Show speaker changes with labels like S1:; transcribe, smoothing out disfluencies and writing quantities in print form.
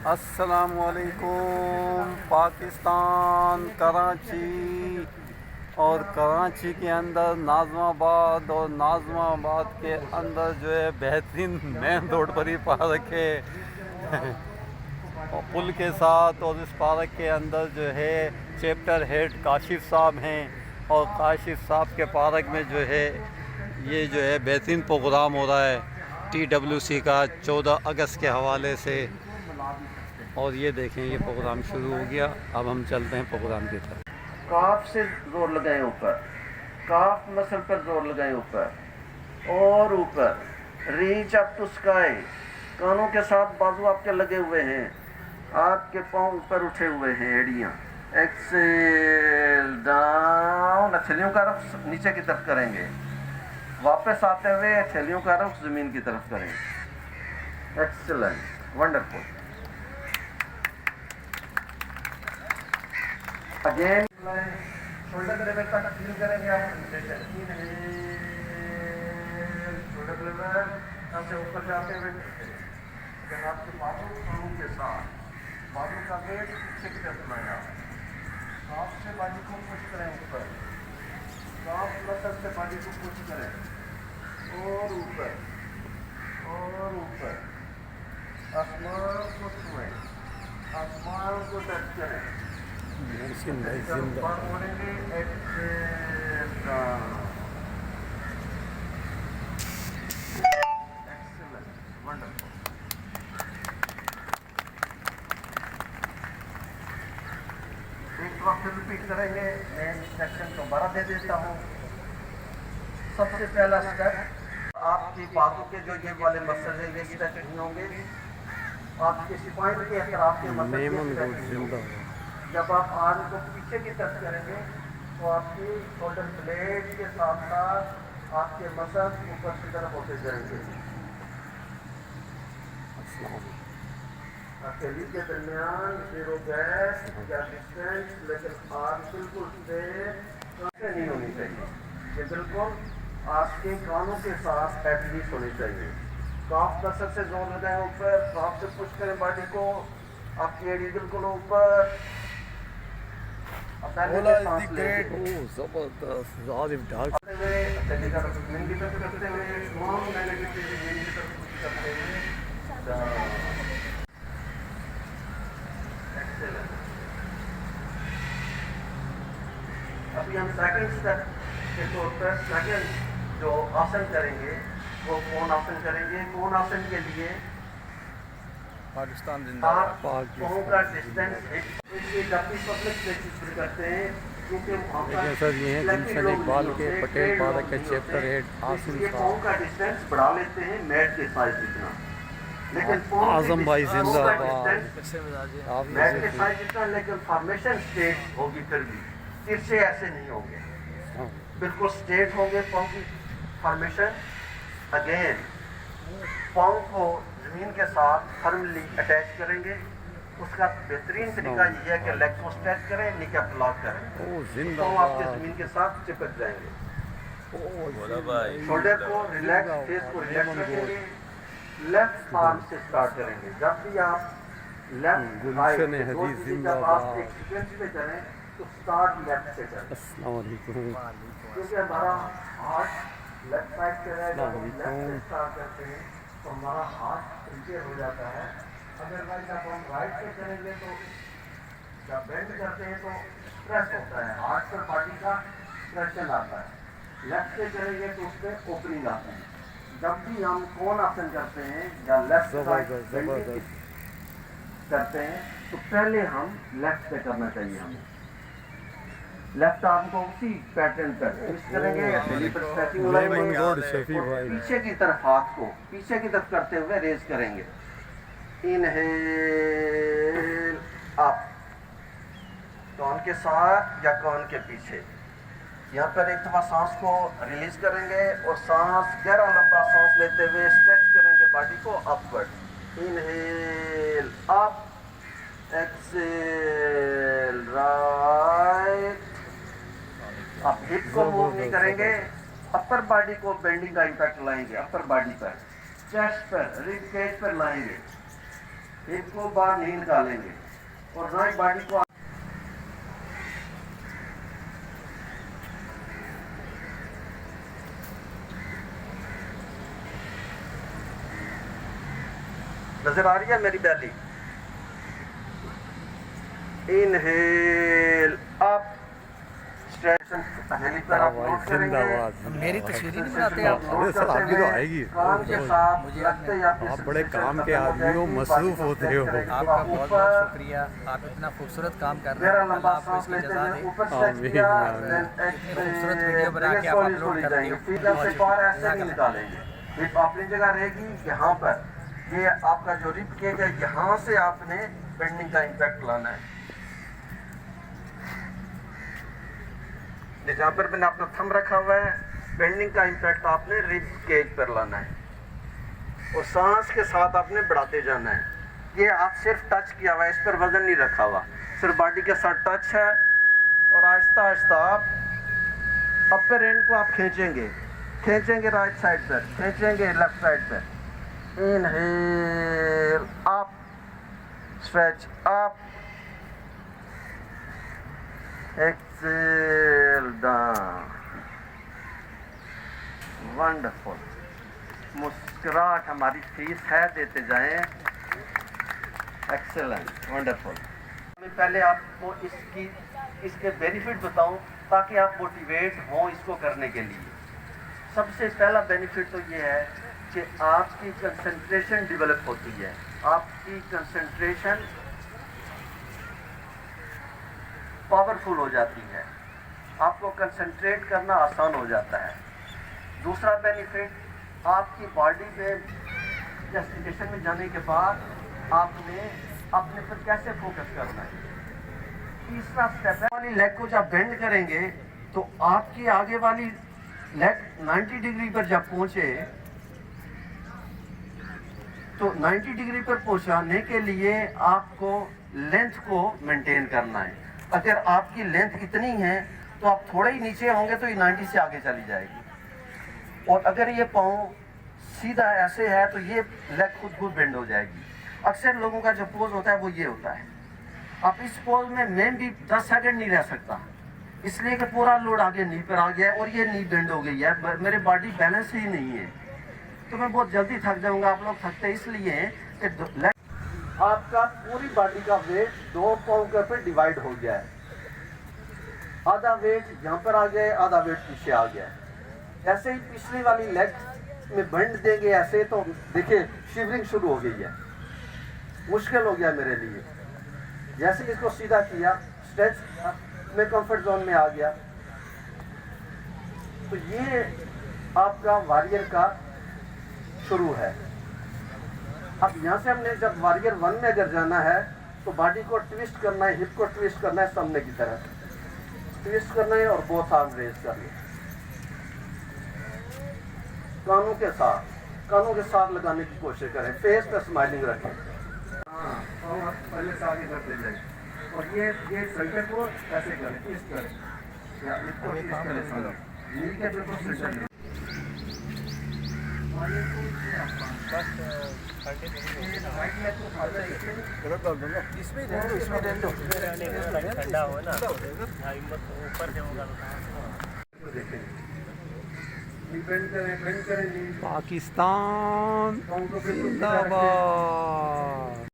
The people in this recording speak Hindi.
S1: अस्सलामुअलैकुम। पाकिस्तान कराची और कराची के अंदर नाज़माबाद और नाज़माबाद के अंदर जो है बेहतरीन मेन रोड पर ही पार्क है और पुल के साथ। और इस पार्क के अंदर जो है चैप्टर हेड काशिफ साहब हैं और काशिफ साहब के पार्क में जो है ये जो है बेहतरीन प्रोग्राम हो रहा है TWC का 14 अगस्त के हवाले से। और ये देखें ये प्रोग्राम शुरू हो गया। अब हम चलते हैं प्रोग्राम की तरफ।
S2: काफ से जोर लगाएं ऊपर, काफ मसल पर जोर लगाएं ऊपर और ऊपर। Reach up to sky. कानों के साथ बाजू आपके लगे हुए हैं, आपके पांव ऊपर उठे हुए हैं, एड़ियां। Exhale down. हथेलियों का रुख नीचे की तरफ करेंगे। वापस आते हुए हथेलियों का रुख जमीन की तरफ करेंगे। Excellent, wonderful. Again shoulder level तक फील करेंगे आप। शोल्डर लेवल से ऊपर जाते हुए आपके बाजू कानों के साथ बाजू का वेट पीछे की तरफ लाएगा। काफ से बाजू को पुश करें ऊपर, काफ मसल से बाजू को पुश करें और ऊपर और ऊपर। आसमान को छुएं, आसमान को टच करें। एक बार फिर रिपीट करेंगे। मैं इंस्ट्रक्शन दोबारा दे देता हूँ। सबसे पहला स्टेप, आपकी बाजू के जो ये वाले मसल है ये स्ट्रेच नहीं होंगे। आपके स्पाइन के अतराफ के मसल जब आप आर्म को पीछे की तरफ करेंगे तो आपकी शोल्डर ब्लेड के साथ साथ आपके मसल ऊपर की तरफ होते जाएंगे। हथेली के दरमियान जीरो गैस या डिस्टेंस, लेकिन आर्म बिल्कुल स्ट्रेट नहीं होनी चाहिए। ये बिल्कुल आपके कानों के साथ एटलीस्ट होनी चाहिए। काफ मसल से जोर लगाएं ऊपर, काफ से पुश करें बॉडी को। आपकी एड़ी बिल्कुल ऊपर। अभी हम सेकंड स्टेप के तौर पर सेकंड जो आसन करेंगे वो कौन आसन करेंगे। कौन आसन के लिए
S1: पाकिस्तान
S2: आप पाँव का डिस्टेंस जब भी पब्लिक प्लेसेस पर करते हैं, क्योंकि
S1: सर ये हैं गुलशन इकबाल के पटेल पार्क के चैप्टर हेड आसिम
S2: पाँव का डिस्टेंस बढ़ा लेते हैं मैट के साइज जितना। लेकिन
S1: आजम भाई जिंदाबाद।
S2: मैट के साइज जितना, लेकिन फॉर्मेशन स्ट्रेट होगी। फिर भी तिरछे ऐसे नहीं होंगे, बिल्कुल स्ट्रेट होंगे पाँव की फॉर्मेशन। अगेन पाँव को जमीन के साथ फर्मली अटैच करेंगे। उसका बेहतरीन तरीका ये है कि लेग को स्ट्रेच करें, नीकैप लॉक करें तो आपके जमीन के साथ चिपक जाएंगे। शोल्डर को रिलैक्स, फेस को रिलैक्स रखेंगे। लेफ्ट आर्म से स्टार्ट करेंगे। जब भी आप लेफ्ट जब आप एक सीक्वेंस में करें तो स्टार्ट लेफ्ट से करें, क्योंकि हमारा हार्ट लेफ्ट साइड से है। जब हम लेफ्ट से स्टार्ट करते हैं तो हमारा हार्ट प्रिपेयर हो जाता है। अदरवाइज जब हम राइट से करेंगे तो जब बेंड करते हैं तो स्ट्रेस होता है, हार्ट पर बॉडी का प्रेशर आता है। लेफ्ट से करेंगे तो उसमें ओपनिंग आती है। जब भी हम कौन आसन करते हैं या लेफ्ट साइड करते हैं तो पहले हम लेफ्ट से करना चाहिए। हमें लेफ्ट आर्म को उसी पैटर्न पर ट्विस्ट करेंगे, पीछे की तरफ हाथ को पीछे की तरफ करते हुए रेज करेंगे। इनहेल अप, कान के साथ या कान के पीछे। यहाँ पर एक दफा सांस को रिलीज करेंगे और सांस गहरा लंबा सांस लेते हुए स्ट्रेच करेंगे बॉडी को upward. Inhale up, exhale right. आप हिप को मूव नहीं करेंगे, अपर बॉडी को बेंडिंग का इम्पैक्ट लाएंगे, अपर बॉडी पर, चेस्ट पर, रिब केज पर लाएंगे। हिप को बाहर नहीं निकालेंगे और ना ही बॉडी को नजर आ रही है मेरी बैली। इनहेल अप पहली पर आप नोट करेंगे।
S3: मेरी तस्वीर नहीं बनाते आप लोग?
S4: अरे सर आपकी तो आएगी।
S2: कान के साथ लगते ही
S4: आप बड़े काम के आदमी हो, मसरूफ होते हो।
S3: आपका बहुत बहुत शुक्रिया, आप इतना खूबसूरत काम कर रहे
S2: मेरा
S3: हैं।
S2: लंबा
S3: अल्लाह आपको
S2: सांस
S3: इसकी
S2: लेते
S3: जज़ा
S2: हुए
S3: दे।
S2: ऊपर स्ट्रेच
S4: आमीन,
S2: किया,
S4: आमीन।
S2: then
S3: खूबसूरत वीडियो बना के आप
S2: slowly
S3: अपलोड कर
S2: जाएंगे।
S3: देंगे।
S2: फिर जब से बाहर ऐसे नहीं निकालेंगे। हिप अपनी जगह रहेगी यहाँ पर। ये आपका जो रिप केज है, यहाँ से आपने बेंडिंग का इम्पैक्ट लाना है। जहाँ पर मैंने अपना थंब रखा हुआ है, बेंडिंग का इम्पैक्ट आपने रिब केज पर लाना है और सांस के साथ आपने बढ़ाते जाना है। ये आप सिर्फ टच किया हुआ है, इस पर वजन नहीं रखा हुआ, सिर्फ बॉडी के साथ टच है और आहिस्ता आहिस्ता आप अपर एंड को आप खींचेंगे राइट साइड पर, खींचेंगे लेफ्ट साइड पर। Inhale up, stretch up, exhale down. Wonderful. मुस्कुराहट हमारी फीस है, देते जाएं। Excellent, wonderful. मैं पहले आपको इसके बेनिफिट बताऊं ताकि आप मोटिवेट हों इसको करने के लिए। सबसे पहला बेनिफिट तो ये है कि आपकी कंसंट्रेशन डेवलप होती है। आपकी कंसंट्रेशन पावरफुल हो जाती है, आपको कंसंट्रेट करना आसान हो जाता है। दूसरा बेनिफिट, आपकी बॉडी पे जस्टिफिकेशन में जाने के बाद आपने अपने पर कैसे फोकस करना है। तीसरा स्टेप है, वाली लेग को जब बेंड करेंगे तो आपकी आगे वाली लेग 90 डिग्री पर जब पहुंचे तो 90 डिग्री पर पहुंचाने के लिए आपको लेंथ को मेंटेन करना है। अगर आपकी लेंथ इतनी है तो आप थोड़े ही नीचे होंगे तो ये 90 से आगे चली जाएगी। और अगर ये पाँव सीधा ऐसे है तो ये लेग खुद बेंड हो जाएगी। अक्सर लोगों का जो पोज होता है वो ये होता है। अब इस पोज में मैं भी 10 सेकंड नहीं रह सकता, इसलिए कि पूरा लोड आगे नी पर आ गया है और ये नी बेंड हो गई है, मेरे बॉडी बैलेंस ही नहीं है, तो मैं बहुत जल्दी थक जाऊंगा। आप लोग थकते इसलिए हैं कि आपका पूरी बॉडी का वेट 2 पाँव के ऊपर डिवाइड हो गया है। आधा वेट यहाँ पर आ गया है, आधा वेट पीछे आ गया है। ऐसे ही पिछली वाली लेग में बेंड देंगे ऐसे तो देखिए शिवरिंग शुरू हो गई है, मुश्किल हो गया मेरे लिए। जैसे इसको सीधा किया, स्ट्रेच में कंफर्ट जोन में आ गया। तो ये आपका वॉरियर का शुरू है। अब यहाँ से हमने जब वॉरियर 1 में अगर जाना है तो बॉडी को ट्विस्ट करना है, हिप को ट्विस्ट करना है, सामने की तरफ ट्विस्ट करना है और बोथ आर्म रेज करना है। कानों के साथ लगाने की कोशिश करें, फेस पे स्माइलिंग रखें। हाँ, और पहले से आगे करते जाए और ये सेंटर को ऐसे करें, ट्विस्ट करें या इसको ट्विस्ट करें सामने, नी के बिल्कुल सेंटर।
S3: ठंडा हो ना, ऊपर से होगा।
S4: पाकिस्तान जिंदाबाद।